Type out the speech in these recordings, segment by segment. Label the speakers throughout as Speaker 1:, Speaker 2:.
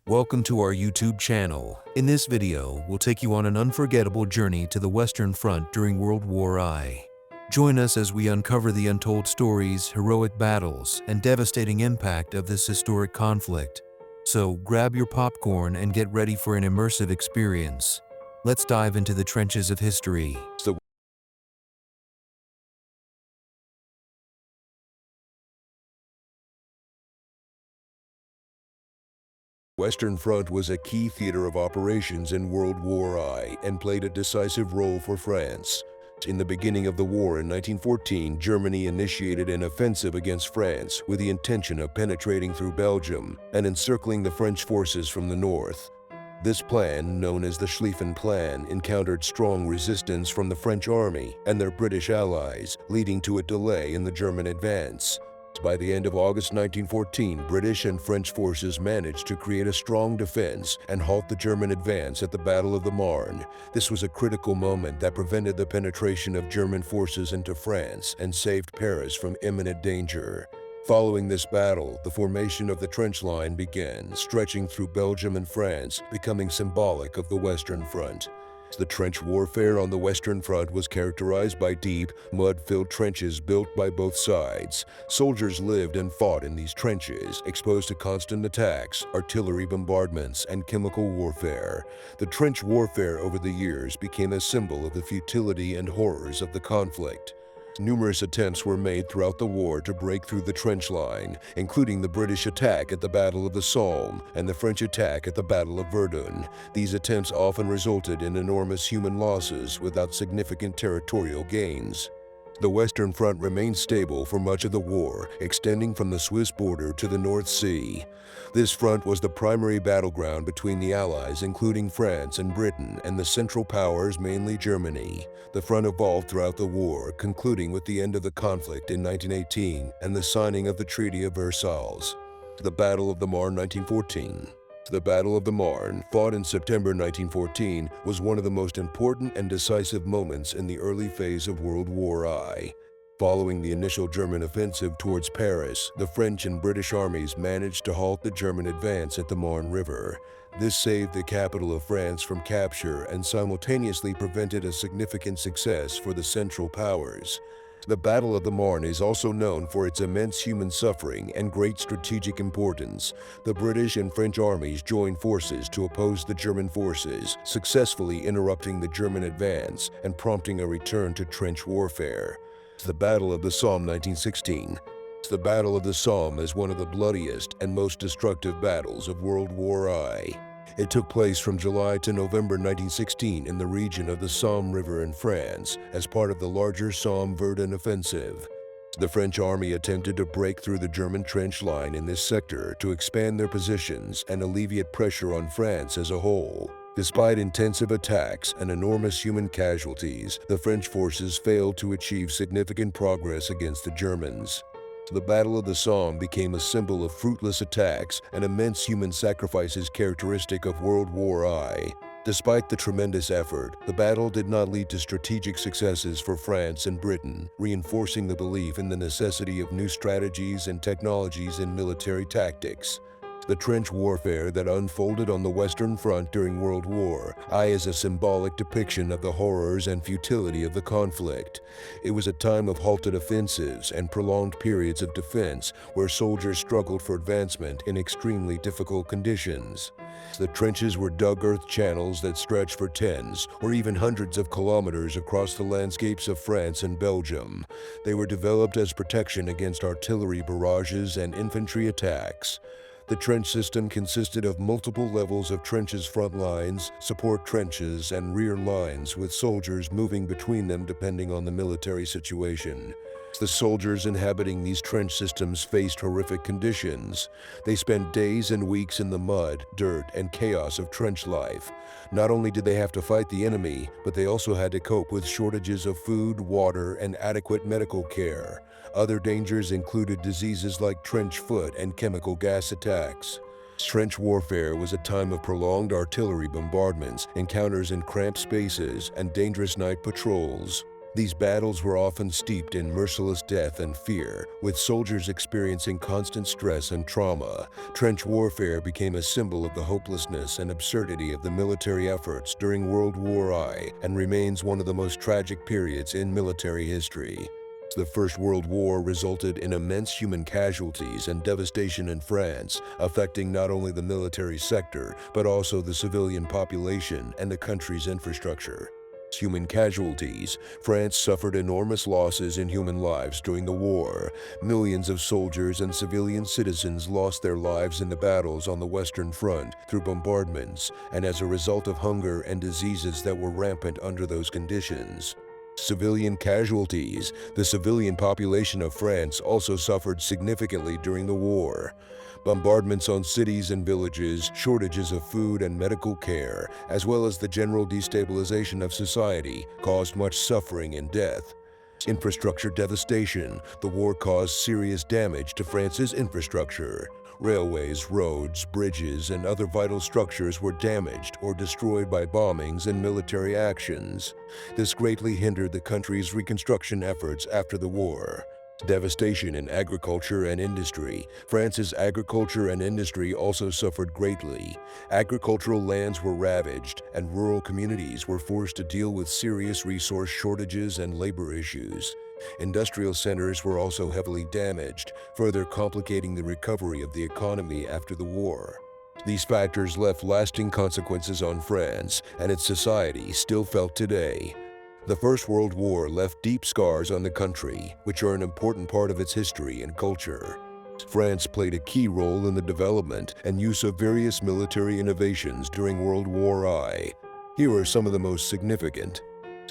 Speaker 1: Welcome to our YouTube channel. In this video, we'll take you on an unforgettable journey to the Western Front during World War I. Join us as we uncover the untold stories, heroic battles, and devastating impact of this historic conflict. So grab your popcorn and get ready for an immersive experience. Let's dive into the trenches of history.
Speaker 2: Western Front was a key theater of operations in World War I and played a decisive role for France. In the beginning of the war in 1914, Germany initiated an offensive against France with the intention of penetrating through Belgium and encircling the French forces from the north. This plan, known as the Schlieffen Plan, encountered strong resistance from the French army and their British allies, leading to a delay in the German advance. By the end of August 1914, British and French forces managed to create a strong defense and halt the German advance at the Battle of the Marne. This was a critical moment that prevented the penetration of German forces into France and saved Paris from imminent danger. Following this battle, the formation of the trench line began, stretching through Belgium and France, becoming symbolic of the Western Front. The trench warfare on the Western Front was characterized by deep, mud-filled trenches built by both sides. Soldiers lived and fought in these trenches, exposed to constant attacks, artillery bombardments, and chemical warfare. The trench warfare over the years became a symbol of the futility and horrors of the conflict. Numerous attempts were made throughout the war to break through the trench line, including the British attack at the Battle of the Somme and the French attack at the Battle of Verdun. These attempts often resulted in enormous human losses without significant territorial gains. The Western Front remained stable for much of the war, extending from the Swiss border to the North Sea. This front was the primary battleground between the Allies, including France and Britain, and the Central Powers, mainly Germany. The front evolved throughout the war, concluding with the end of the conflict in 1918 and the signing of the Treaty of Versailles. The Battle of the Marne, 1914. The Battle of the Marne, fought in September 1914, was one of the most important and decisive moments in the early phase of World War I. Following the initial German offensive towards Paris, the French and British armies managed to halt the German advance at the Marne River. This saved the capital of France from capture and simultaneously prevented a significant success for the Central Powers. The Battle of the Marne is also known for its immense human suffering and great strategic importance. The British and French armies joined forces to oppose the German forces, successfully interrupting the German advance and prompting a return to trench warfare. The Battle of the Somme, 1916. The Battle of the Somme is one of the bloodiest and most destructive battles of World War I. It took place from July to November 1916 in the region of the Somme River in France as part of the larger Somme-Verdun offensive. The French army attempted to break through the German trench line in this sector to expand their positions and alleviate pressure on France as a whole. Despite intensive attacks and enormous human casualties, the French forces failed to achieve significant progress against the Germans. The Battle of the Somme became a symbol of fruitless attacks and immense human sacrifices characteristic of World War I. Despite the tremendous effort, the battle did not lead to strategic successes for France and Britain, reinforcing the belief in the necessity of new strategies and technologies in military tactics. The trench warfare that unfolded on the Western Front during World War I is a symbolic depiction of the horrors and futility of the conflict. It was a time of halted offensives and prolonged periods of defense where soldiers struggled for advancement in extremely difficult conditions. The trenches were dug earth channels that stretched for tens or even hundreds of kilometers across the landscapes of France and Belgium. They were developed as protection against artillery barrages and infantry attacks. The trench system consisted of multiple levels of trenches, front lines, support trenches, and rear lines, with soldiers moving between them depending on the military situation. The soldiers inhabiting these trench systems faced horrific conditions. They spent days and weeks in the mud, dirt, and chaos of trench life. Not only did they have to fight the enemy, but they also had to cope with shortages of food, water, and adequate medical care. Other dangers included diseases like trench foot and chemical gas attacks. Trench warfare was a time of prolonged artillery bombardments, encounters in cramped spaces, and dangerous night patrols. These battles were often steeped in merciless death and fear, with soldiers experiencing constant stress and trauma. Trench warfare became a symbol of the hopelessness and absurdity of the military efforts during World War I and remains one of the most tragic periods in military history. The First World War resulted in immense human casualties and devastation in France, affecting not only the military sector, but also the civilian population and the country's infrastructure. Human casualties. France suffered enormous losses in human lives during the war. Millions of soldiers and civilian citizens lost their lives in the battles on the Western Front through bombardments and as a result of hunger and diseases that were rampant under those conditions. Civilian casualties. The civilian population of France also suffered significantly during the war. Bombardments on cities and villages, shortages of food and medical care, as well as the general destabilization of society, caused much suffering and death. Infrastructure devastation. The war caused serious damage to France's infrastructure. Railways, roads, bridges, and other vital structures were damaged or destroyed by bombings and military actions. This greatly hindered the country's reconstruction efforts after the war. Devastation in agriculture and industry. France's agriculture and industry also suffered greatly. Agricultural lands were ravaged, and rural communities were forced to deal with serious resource shortages and labor issues. Industrial centers were also heavily damaged, further complicating the recovery of the economy after the war. These factors left lasting consequences on France, and its society still felt today. The First World War left deep scars on the country, which are an important part of its history and culture. France played a key role in the development and use of various military innovations during World War I. Here are some of the most significant.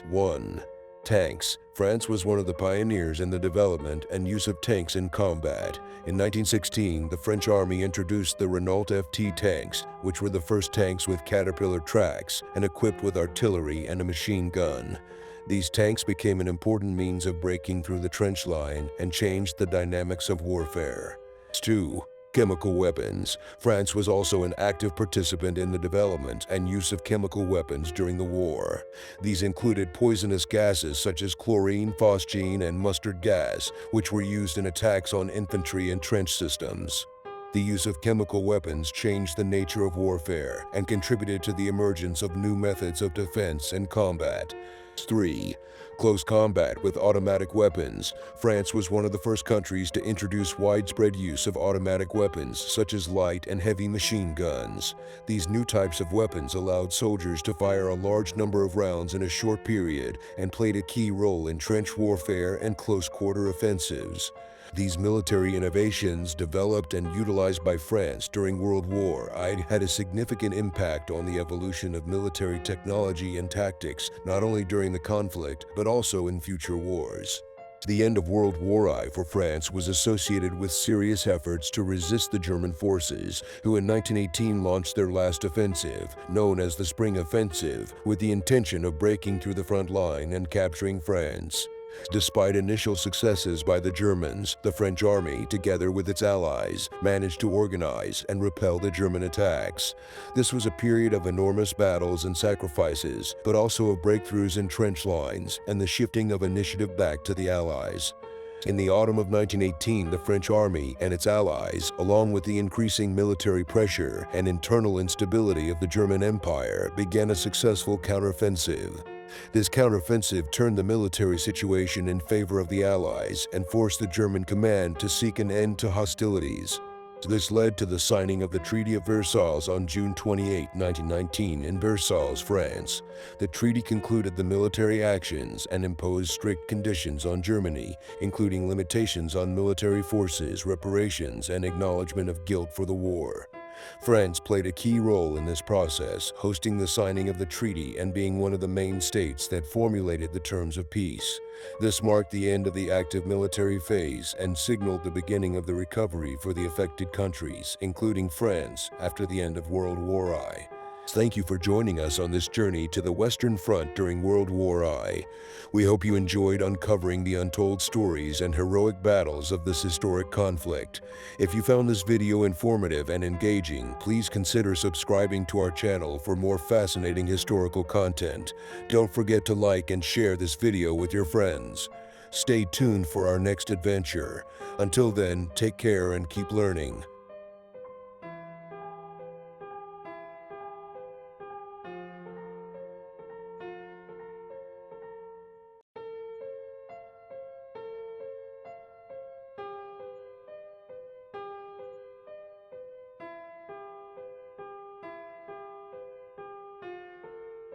Speaker 2: 1. Tanks. France was one of the pioneers in the development and use of tanks in combat. In 1916, the French Army introduced the Renault FT tanks, which were the first tanks with Caterpillar tracks and equipped with artillery and a machine gun. These tanks became an important means of breaking through the trench line and changed the dynamics of warfare. 2. Chemical weapons. France was also an active participant in the development and use of chemical weapons during the war. These included poisonous gases such as chlorine, phosgene, and mustard gas, which were used in attacks on infantry and trench systems. The use of chemical weapons changed the nature of warfare and contributed to the emergence of new methods of defense and combat. 3. Close combat with automatic weapons. France was one of the first countries to introduce widespread use of automatic weapons, such as light and heavy machine guns. These new types of weapons allowed soldiers to fire a large number of rounds in a short period and played a key role in trench warfare and close-quarter offensives. These military innovations, developed and utilized by France during World War I, had a significant impact on the evolution of military technology and tactics, not only during the conflict, but also in future wars. The end of World War I for France was associated with serious efforts to resist the German forces, who in 1918 launched their last offensive, known as the Spring Offensive, with the intention of breaking through the front line and capturing France. Despite initial successes by the Germans, the French army, together with its allies, managed to organize and repel the German attacks. This was a period of enormous battles and sacrifices, but also of breakthroughs in trench lines and the shifting of initiative back to the Allies. In the autumn of 1918, the French army and its allies, along with the increasing military pressure and internal instability of the German Empire, began a successful counteroffensive. This counteroffensive turned the military situation in favor of the Allies and forced the German command to seek an end to hostilities. This led to the signing of the Treaty of Versailles on June 28, 1919 in Versailles, France. The treaty concluded the military actions and imposed strict conditions on Germany, including limitations on military forces, reparations, and acknowledgement of guilt for the war. France played a key role in this process, hosting the signing of the treaty and being one of the main states that formulated the terms of peace. This marked the end of the active military phase and signaled the beginning of the recovery for the affected countries, including France, after the end of World War I. Thank you for joining us on this journey to the Western Front during World War I. We hope you enjoyed uncovering the untold stories and heroic battles of this historic conflict. If you found this video informative and engaging, please consider subscribing to our channel for more fascinating historical content. Don't forget to like and share this video with your friends. Stay tuned for our next adventure. Until then, take care and keep learning.